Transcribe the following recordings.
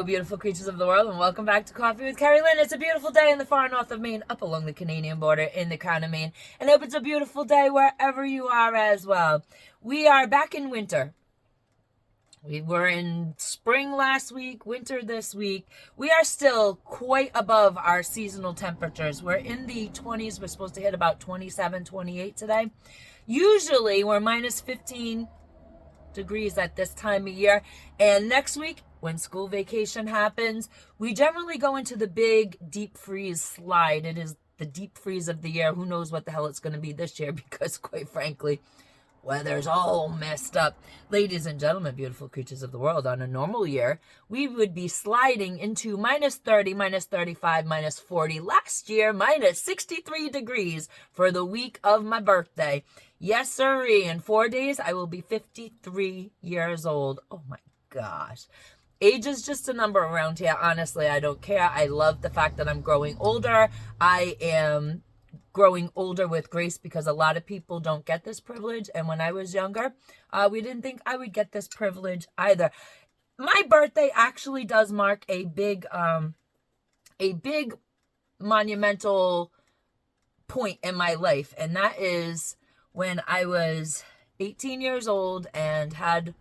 beautiful creatures of the world, and welcome back to Coffee with Kerri-Lynn. It's a beautiful day in the far north of Maine, up along the Canadian border in the crown of Maine, and I hope it's a beautiful day wherever you are as well. We are back in winter. We were in spring last week, winter this week. We are still quite above our seasonal temperatures. We're in the 20s. We're supposed to hit about 27, 28 today. Usually we're minus 15 degrees at this time of year, and next week when school vacation happens, we generally go into the big deep freeze slide. It is the deep freeze of the year. Who knows what the hell it's going to be this year, because quite frankly, weather's all messed up. Ladies and gentlemen, beautiful creatures of the world, on a normal year, we would be sliding into minus 30, minus 35, minus 40. Last year, minus 63 degrees for the week of my birthday. Yes, sirree. In 4 days, I will be 53 years old. Oh my gosh. Age is just a number around here. Honestly, I don't care. I love the fact that I'm growing older. I am growing older with grace, because a lot of people don't get this privilege. And when I was younger, we didn't think I would get this privilege either. My birthday actually does mark a big monumental point in my life. And that is when I was 18 years old and had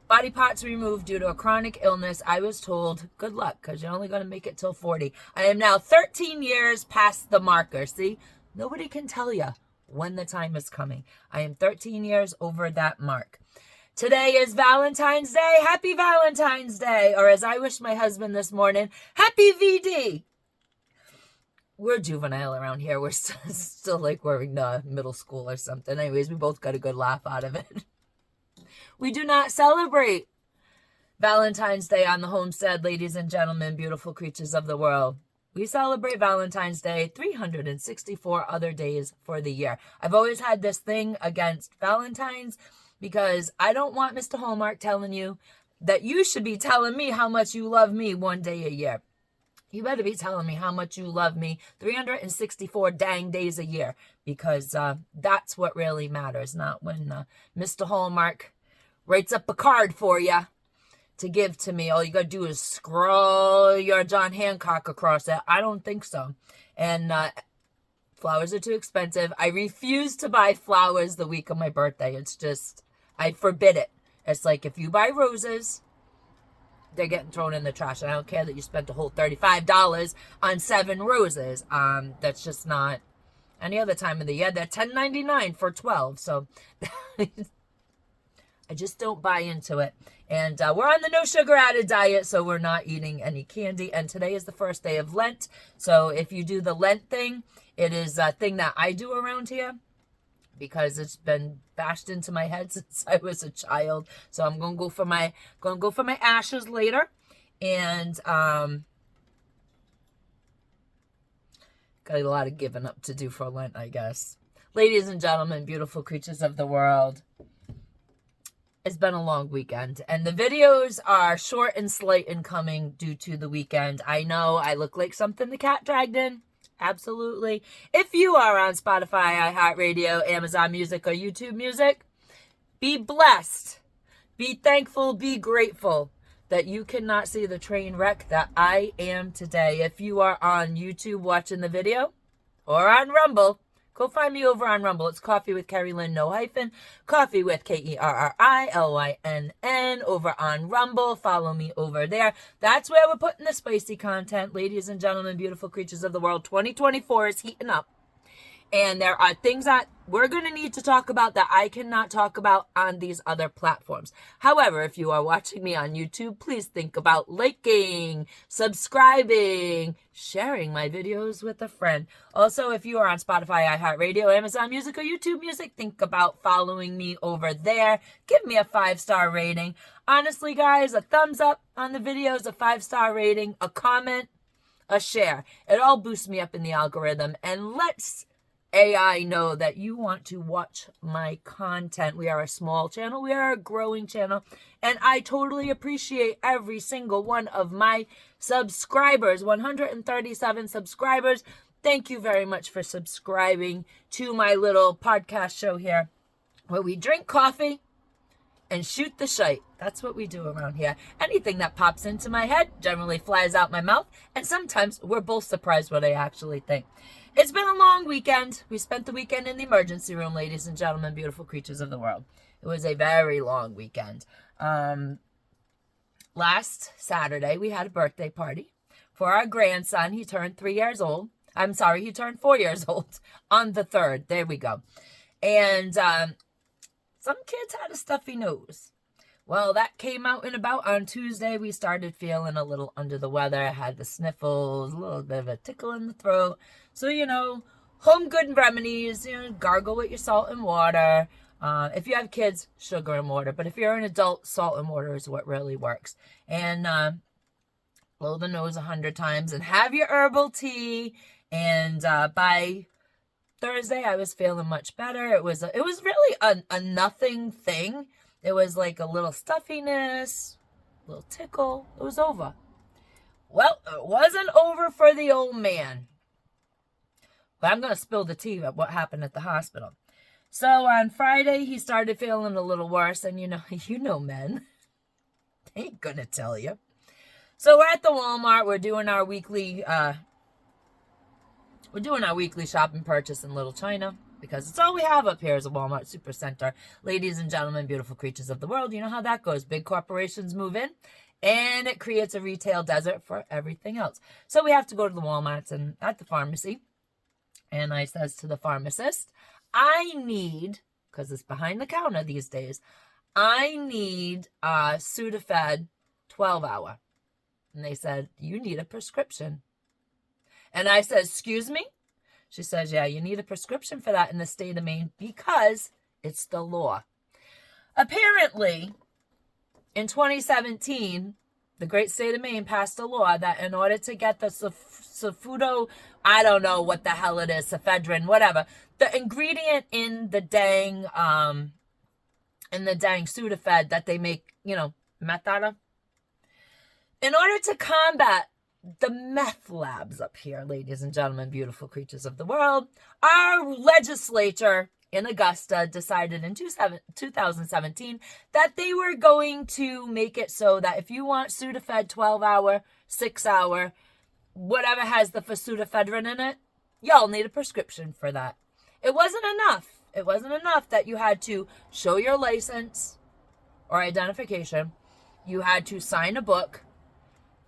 body parts removed due to a chronic illness. I was told, good luck, because you're only going to make it till 40. I am now 13 years past the marker. See, nobody can tell you when the time is coming. I am 13 years over that mark. Today is Valentine's Day. Happy Valentine's Day. Or as I wished my husband this morning, happy VD. We're juvenile around here. We're still like we're in middle school or something. Anyways, we both got a good laugh out of it. We do not celebrate Valentine's Day on the homestead, ladies and gentlemen, beautiful creatures of the world. We celebrate Valentine's Day 364 other days for the year. I've always had this thing against Valentine's, because I don't want Mr. Hallmark telling you that you should be telling me how much you love me one day a year. You better be telling me how much you love me 364 dang days a year, because that's what really matters, not when Mr. Hallmark writes up a card for you to give to me. All you got to do is scroll your John Hancock across it. I don't think so. And flowers are too expensive. I refuse to buy flowers the week of my birthday. It's just, I forbid it. It's like, if you buy roses, they're getting thrown in the trash. And I don't care that you spent a whole $35 on 7 roses. That's just not any other time of the year. They're $10.99 for 12. So I just don't buy into it. And we're on the no sugar added diet, so we're not eating any candy. And today is the first day of Lent. So if you do the Lent thing, it is a thing that I do around here, because it's been bashed into my head since I was a child. So I'm gonna go for my ashes later, and got a lot of giving up to do for Lent, I guess. Ladies and gentlemen, beautiful creatures of the world, it's been a long weekend, and the videos are short and slight in coming due to the weekend. I know I look like something the cat dragged in. Absolutely. If you are on Spotify, iHeartRadio, Amazon Music, or YouTube Music, be blessed, be thankful, be grateful that you cannot see the train wreck that I am today. If you are on YouTube watching the video, or on Rumble, go find me over on Rumble. It's Coffee with Kerri-Lynn, no hyphen. Coffee with Kerrilynn over on Rumble. Follow me over there. That's where we're putting the spicy content. Ladies and gentlemen, beautiful creatures of the world, 2024 is heating up. And there are things that we're going to need to talk about that I cannot talk about on these other platforms. However, if you are watching me on YouTube, please think about liking, subscribing, sharing my videos with a friend. Also, if you are on Spotify, iHeartRadio, Amazon Music, or YouTube Music, think about following me over there. Give me a 5-star rating. Honestly, guys, a thumbs up on the videos, a 5-star rating, a comment, a share. It all boosts me up in the algorithm, and let's AI know that you want to watch my content. We are a small channel. We are a growing channel. And I totally appreciate every single one of my subscribers. 137 subscribers. Thank you very much for subscribing to my little podcast show here, where we drink coffee and shoot the shite. That's what we do around here. Anything that pops into my head generally flies out my mouth, and sometimes we're both surprised what I actually think. It's been a long weekend. We spent the weekend in the emergency room, ladies and gentlemen, beautiful creatures of the world. It was a very long weekend. Last Saturday, we had a birthday party for our grandson. He turned 3 years old. I'm sorry, he turned 4 years old on the 3rd. There we go. And some kids had a stuffy nose. Well, that came out and about on Tuesday. We started feeling a little under the weather. I had the sniffles, a little bit of a tickle in the throat. So, home good remedies, gargle with your salt and water. If you have kids, sugar and water. But if you're an adult, salt and water is what really works. And blow the nose 100 times and have your herbal tea. And by Thursday, I was feeling much better. It was really a nothing thing. It was like a little stuffiness, a little tickle. It was over. Well, it wasn't over for the old man. But I'm going to spill the tea of what happened at the hospital. So on Friday, he started feeling a little worse. And you know men. They ain't going to tell you. So we're at the Walmart. We're doing our weekly shopping purchase in Little China, because it's all we have up here is a Walmart Supercenter. Ladies and gentlemen, beautiful creatures of the world, you know how that goes. Big corporations move in, and it creates a retail desert for everything else. So we have to go to the Walmarts and at the pharmacy. And I says to the pharmacist, I need, because it's behind the counter these days, I need a Sudafed 12-hour. And they said, you need a prescription. And I said, excuse me? She says, yeah, you need a prescription for that in the state of Maine because it's the law. Apparently, in 2017, the great state of Maine passed a law that in order to get the Sofudo, I don't know what the hell it is, ephedrine, whatever, the ingredient in the dang Sudafed that they make, meth out of, in order to combat the meth labs up here, ladies and gentlemen, beautiful creatures of the world, our legislature in Augusta decided in 2017 that they were going to make it so that if you want Sudafed 12-hour, 6-hour, whatever has the pseudoephedrine in it, y'all need a prescription for that. It wasn't enough. It wasn't enough that you had to show your license or identification. You had to sign a book.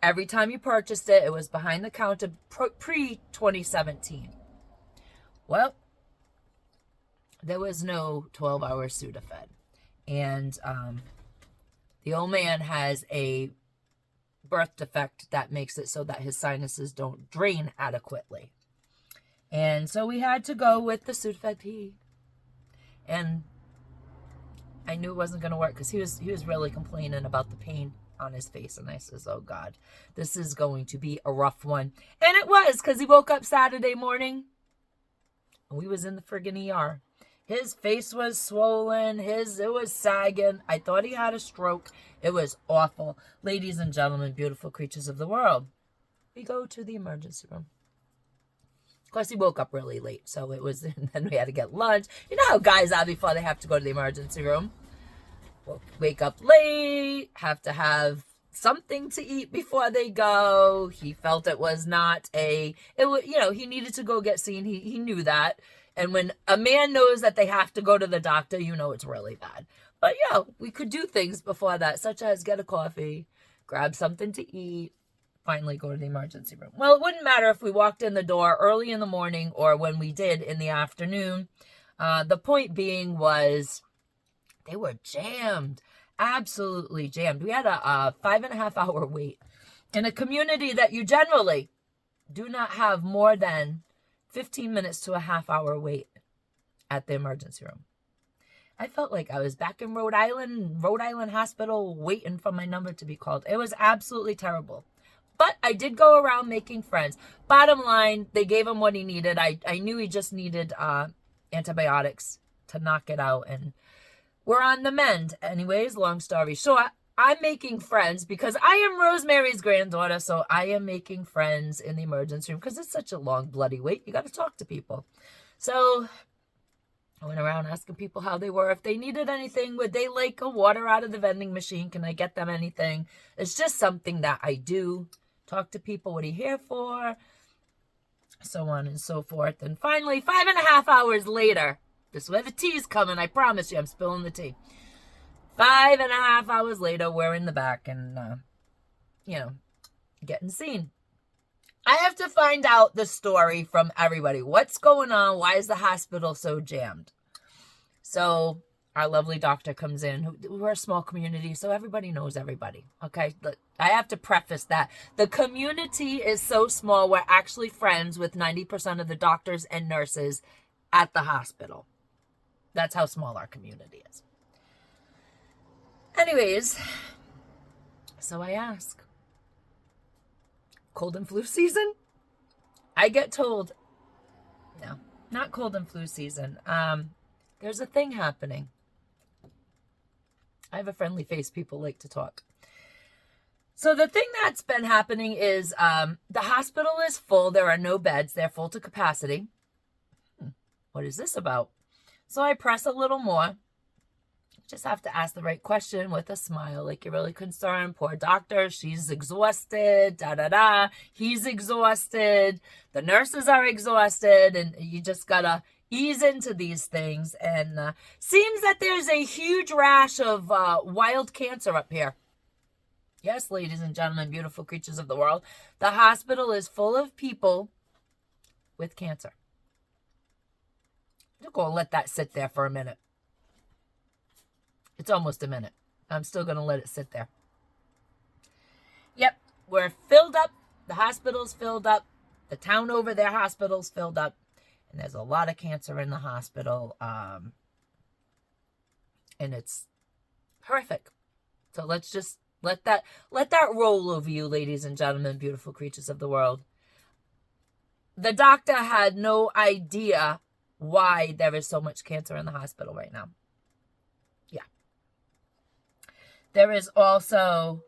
Every time you purchased it, it was behind the counter pre-2017. Well, there was no 12-hour Sudafed. And the old man has a birth defect that makes it so that his sinuses don't drain adequately. And so we had to go with the Sudafed tea. And I knew it wasn't going to work because he was really complaining about the pain on his face. And I says, oh God, this is going to be a rough one. And it was, because he woke up Saturday morning and we was in the friggin' ER. His face was swollen. It was sagging. I thought he had a stroke. It was awful. Ladies and gentlemen, beautiful creatures of the world, we go to the emergency room. Of course, he woke up really late, so it was, and then we had to get lunch. You know how guys are before they have to go to the emergency room. Wake up late, have to have something to eat before they go. He felt it was not he needed to go get seen. He knew that. And when a man knows that they have to go to the doctor, it's really bad. But we could do things before that, such as get a coffee, grab something to eat, finally go to the emergency room. Well, it wouldn't matter if we walked in the door early in the morning or when we did in the afternoon. The point being was, they were jammed, absolutely jammed. We had a 5.5 hour wait in a community that you generally do not have more than 15 minutes to a half-hour wait at the emergency room. I felt like I was back in Rhode Island Hospital, waiting for my number to be called. It was absolutely terrible. But I did go around making friends. Bottom line, they gave him what he needed. I knew he just needed antibiotics to knock it out, and we're on the mend. Anyways, long story short, I'm making friends because I am Rosemary's granddaughter, so I am making friends in the emergency room because it's such a long bloody wait. You got to talk to people. So I went around asking people how they were. If they needed anything, would they like a water out of the vending machine? Can I get them anything? It's just something that I do. Talk to people. What are you here for? So on and so forth. And finally, 5.5 hours later, this is where the tea's coming. I promise you, I'm spilling the tea. 5.5 hours later, we're in the back and, getting seen. I have to find out the story from everybody. What's going on? Why is the hospital so jammed? So our lovely doctor comes in. We're a small community, so everybody knows everybody. Okay, I have to preface that. The community is so small, we're actually friends with 90% of the doctors and nurses at the hospital. That's how small our community is. Anyways, so I ask, cold and flu season? I get told, no, not cold and flu season. There's a thing happening. I have a friendly face. People like to talk. So the thing that's been happening is the hospital is full. There are no beds. They're full to capacity. What is this about? So I press a little more. Just have to ask the right question with a smile, like you're really concerned. Poor doctor, she's exhausted, da-da-da. He's exhausted. The nurses are exhausted, and you just gotta ease into these things. And seems that there's a huge rash of wild cancer up here. Yes, ladies and gentlemen, beautiful creatures of the world. The hospital is full of people with cancer. I'm going to let that sit there for a minute. It's almost a minute. I'm still going to let it sit there. Yep, we're filled up. The hospital's filled up. The town over their hospital's filled up. And there's a lot of cancer in the hospital. And it's horrific. So let's just let that roll over you, ladies and gentlemen, beautiful creatures of the world. The doctor had no idea why there is so much cancer in the hospital right now. Yeah. There is also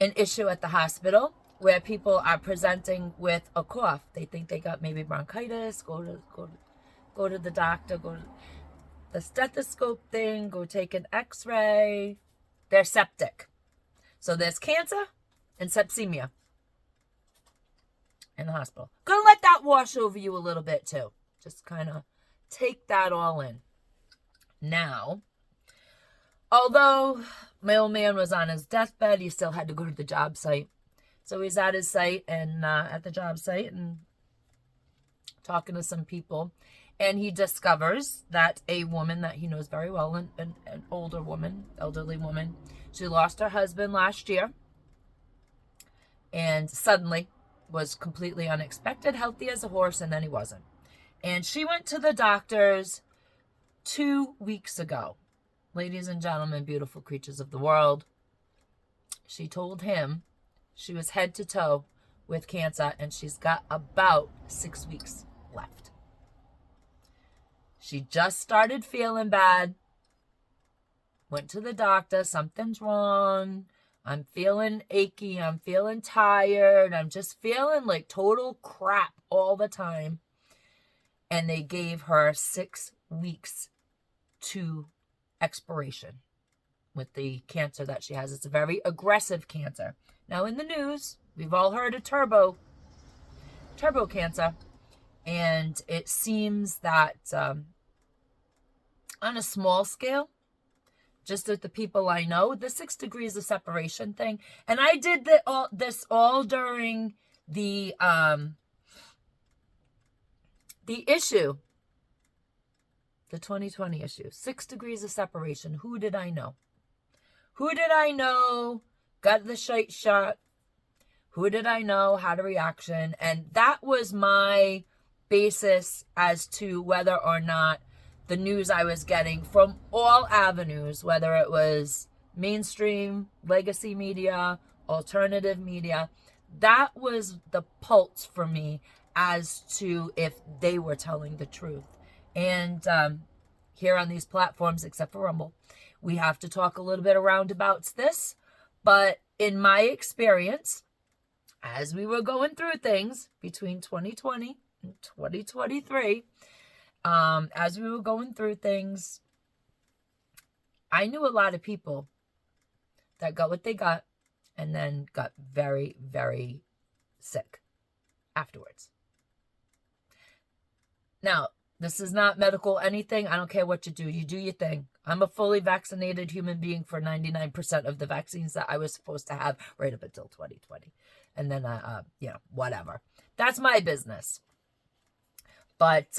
an issue at the hospital where people are presenting with a cough. They think they got maybe bronchitis. Go to the doctor. Go to the stethoscope thing. Go take an X-ray. They're septic. So there's cancer and sepsemia in the hospital. Gonna let that wash over you a little bit too. Just kind of take that all in. Now, although my old man was on his deathbed, he still had to go to the job site. So he's at his site and at the job site and talking to some people. And he discovers that a woman that he knows very well, an older woman, elderly woman, she lost her husband last year and suddenly was completely unexpected, healthy as a horse, and then he wasn't. And she went to the doctors 2 weeks ago. Ladies and gentlemen, beautiful creatures of the world, she told him she was head to toe with cancer and she's got about 6 weeks left. She just started feeling bad. Went to the doctor. Something's wrong. I'm feeling achy. I'm feeling tired. I'm just feeling like total crap all the time. And they gave her 6 weeks to expiration with the cancer that she has. It's a very aggressive cancer. Now in the news, we've all heard of turbo cancer. And it seems that on a small scale, just with the people I know, the 6 degrees of separation thing. And I did this all during the issue, the 2020 issue, 6 degrees of separation. Who did I know? Who did I know got the shite shot? Who did I know had a reaction? And that was my basis as to whether or not the news I was getting from all avenues, whether it was mainstream, legacy media, alternative media, that was the pulse for me as to if they were telling the truth. And here on these platforms, except for Rumble, we have to talk a little bit around about this. But in my experience, as we were going through things between 2020 and 2023, as we were going through things, I knew a lot of people that got what they got and then got very, very sick afterwards. Now, this is not medical anything. I don't care what you do. You do your thing. I'm a fully vaccinated human being for 99% of the vaccines that I was supposed to have right up until 2020. And then, whatever. That's my business. But,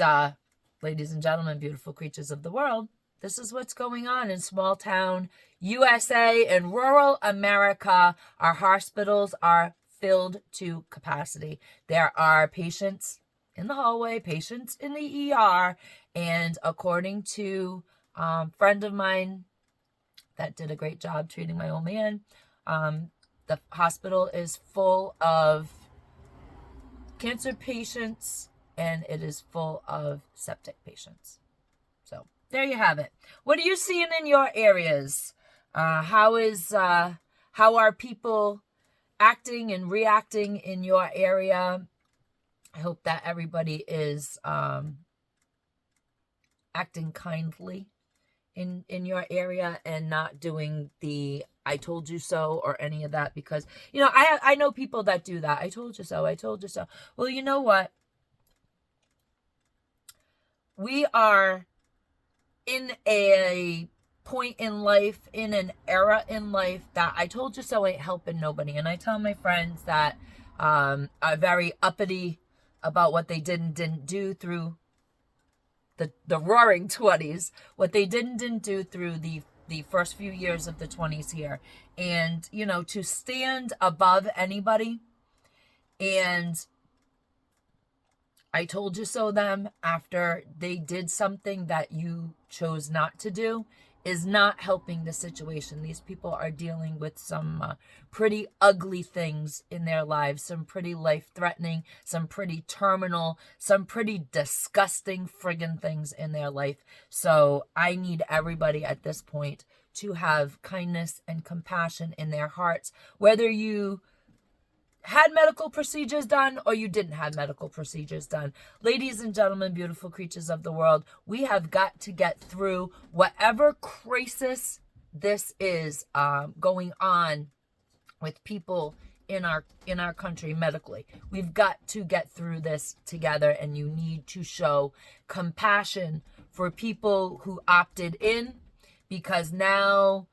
ladies and gentlemen, beautiful creatures of the world, this is what's going on in small town USA and rural America. Our hospitals are filled to capacity. There are patients in the hallway, patients in the ER, and according to a friend of mine that did a great job treating my old man, the hospital is full of cancer patients and it is full of septic patients. So there you have it. What are you seeing in your areas? How are people acting and reacting in your area? I hope that everybody is acting kindly in your area and not doing the I told you so or any of that, because, I know people that do that. I told you so. I told you so. Well, you know what? We are in a point in life, in an era in life that I told you so ain't helping nobody. And I tell my friends that are very uppity about what they did and didn't do through the roaring 20s, what they did and didn't do through the first few years of the 20s here. And, to stand above anybody and I told you so them after they did something that you chose not to do is not helping the situation. These people are dealing with some pretty ugly things in their lives, some pretty life-threatening, some pretty terminal, some pretty disgusting friggin' things in their life. So I need everybody at this point to have kindness and compassion in their hearts, whether you had medical procedures done or you didn't have medical procedures done. Ladies and gentlemen, beautiful creatures of the world, we have got to get through whatever crisis this is going on with people in our country medically. We've got to get through this together, and you need to show compassion for people who opted in, because now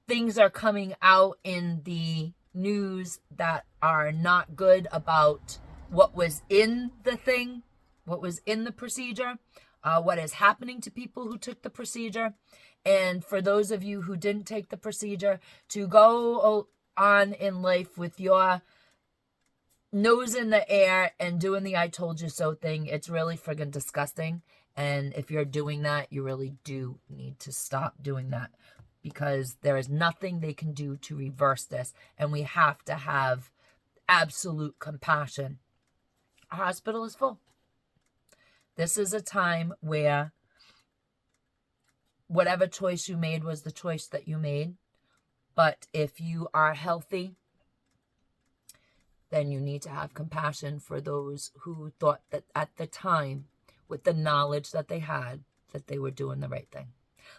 things are coming out in the news that are not good about what was in the thing, what was in the procedure, what is happening to people who took the procedure. And for those of you who didn't take the procedure, to go on in life with your nose in the air and doing the I told you so thing, it's really friggin' disgusting. And if you're doing that, you really do need to stop doing that, because there is nothing they can do to reverse this. And we have to have absolute compassion. Our hospital is full. This is a time where whatever choice you made was the choice that you made. But if you are healthy, then you need to have compassion for those who thought that at the time, with the knowledge that they had, that they were doing the right thing.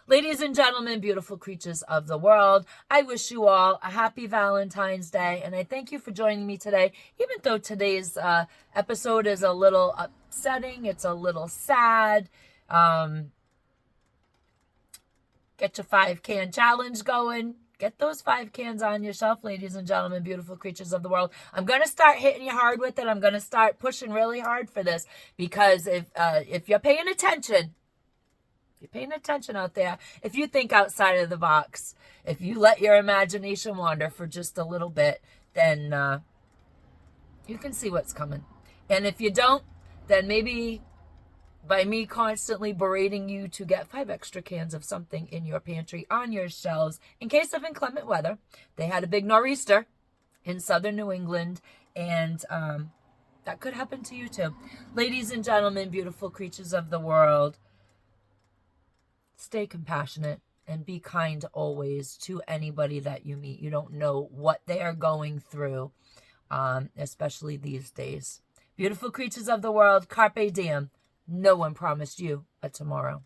Ladies and gentlemen, beautiful creatures of the world, I wish you all a happy Valentine's Day, and I thank you for joining me today. Even though today's episode is a little upsetting, it's a little sad. Get your 5-can challenge going. Get those 5 cans on your shelf, ladies and gentlemen, beautiful creatures of the world. I'm going to start hitting you hard with it. I'm going to start pushing really hard for this, because if you're paying attention, out there, if you think outside of the box, if you let your imagination wander for just a little bit, then you can see what's coming. And if you don't, then maybe by me constantly berating you to get 5 extra cans of something in your pantry on your shelves in case of inclement weather. They had a big nor'easter in southern New England, and that could happen to you too. Ladies and gentlemen, beautiful creatures of the world, stay compassionate and be kind always to anybody that you meet. You don't know what they are going through, especially these days. Beautiful creatures of the world, carpe diem. No one promised you a tomorrow.